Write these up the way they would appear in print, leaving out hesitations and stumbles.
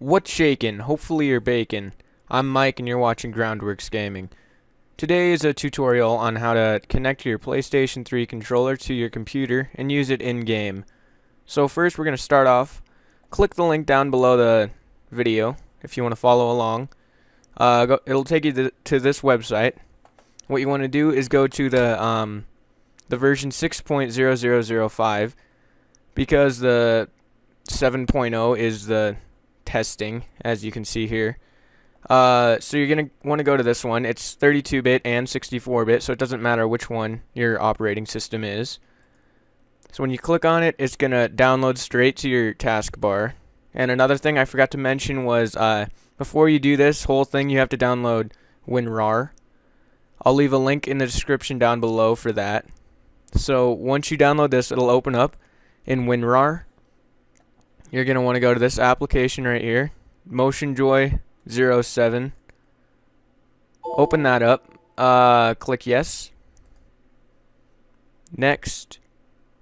What's shaking? Hopefully you're baking. I'm Mike and you're watching Groundworks Gaming. Today is a tutorial on how to connect your PlayStation 3 controller to your computer and use it in-game. So first we're going to start off. Click the link down below the video if you want to follow along. It'll take you to this website. What you want to do is go to the version 6.0005 because the 7.0 is the testing, as you can see here. So you're going to want to go to this one. It's 32-bit and 64-bit, so it doesn't matter which one your operating system is. So when you click on it, it's going to download straight to your taskbar. And another thing I forgot to mention was before you do this whole thing, you have to download winrar. I'll leave a link in the description down below for that. So once you download this, it'll open up in WinRAR. You're going to want to go to this application right here, MotionJoy07. Open that up. Click yes. Next.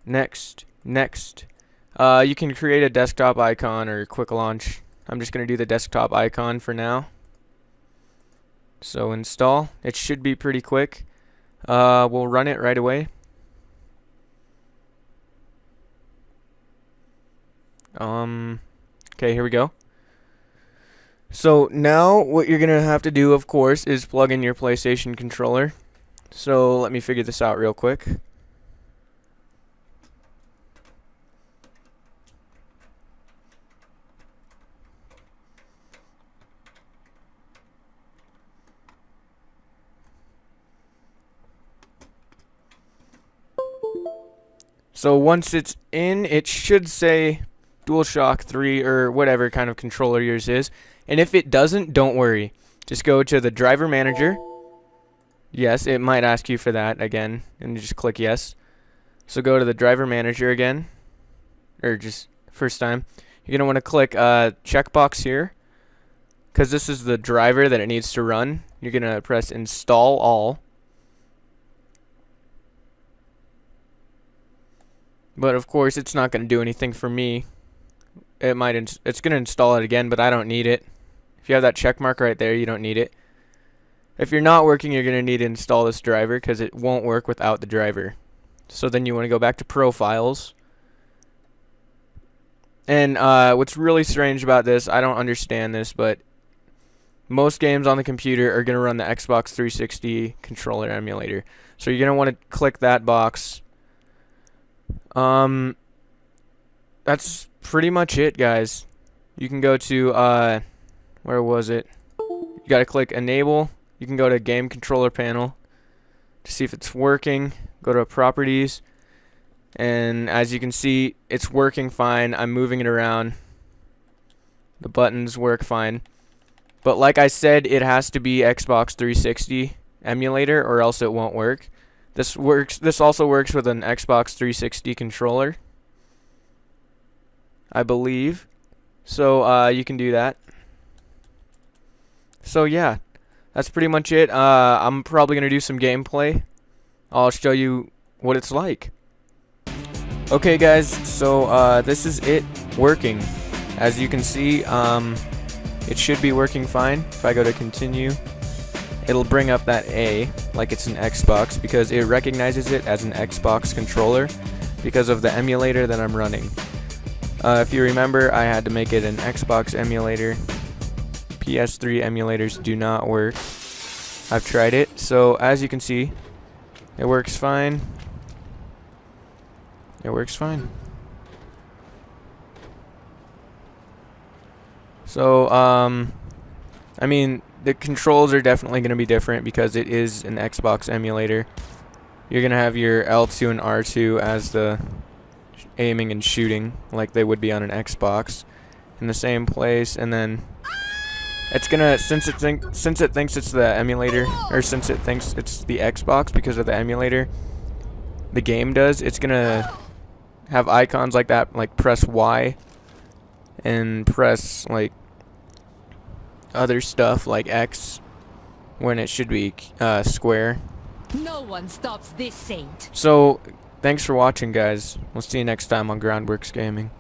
Next. Next. You can create a desktop icon or quick launch. I'm just going to do the desktop icon for now. So install. It should be pretty quick. We'll run it right away. Okay, here we go. So now what you're gonna have to do, of course, is plug in your PlayStation controller. So let me figure this out real quick. So once it's in, it should say DualShock 3 or whatever kind of controller yours is. And if it doesn't, don't worry. Just go to the driver manager. Yes, it might ask you for that again, and you just click yes. So go to the driver manager again, or just first time. You're going to want to click checkbox here, because this is the driver that it needs to run. You're going to press install all. But of course, it's not going to do anything for me. It's going to install it again, but I don't need it. If you have that check mark right there, you don't need it. If you're not working, you're going to need to install this driver because it won't work without the driver. So then you want to go back to profiles. And what's really strange about this, I don't understand this, but most games on the computer are going to run the Xbox 360 controller emulator. So you're going to want to click that box. That's pretty much it, guys. You can go to where was it? You gotta click enable. You can go to game controller panel to see if it's working. Go to properties, and as you can see, it's working fine. I'm moving it around. The buttons work fine, but like I said, it has to be Xbox 360 emulator or else it won't work. This also works with an Xbox 360 controller, I believe. So you can do that. So yeah, that's pretty much it. I'm probably gonna do some gameplay. I'll show you what it's like. Okay guys, so this is it working. As you can see, it should be working fine. If I go to continue, it'll bring up that A like it's an Xbox because it recognizes it as an Xbox controller because of the emulator that I'm running. If you remember, I had to make it an Xbox emulator. PS3 emulators do not work. I've tried it, so as you can see, it works fine. It works fine. So, I mean, the controls are definitely going to be different because it is an Xbox emulator. You're going to have your L2 and R2 as the aiming and shooting like they would be on an Xbox in the same place, and then it's gonna since it thinks it's the emulator, or since it thinks it's the Xbox because of the emulator, the game does, it's gonna have icons like that, like press Y and press like other stuff like X when it should be square. No one stops this saint. So thanks for watching, guys. We'll see you next time on Groundworks Gaming.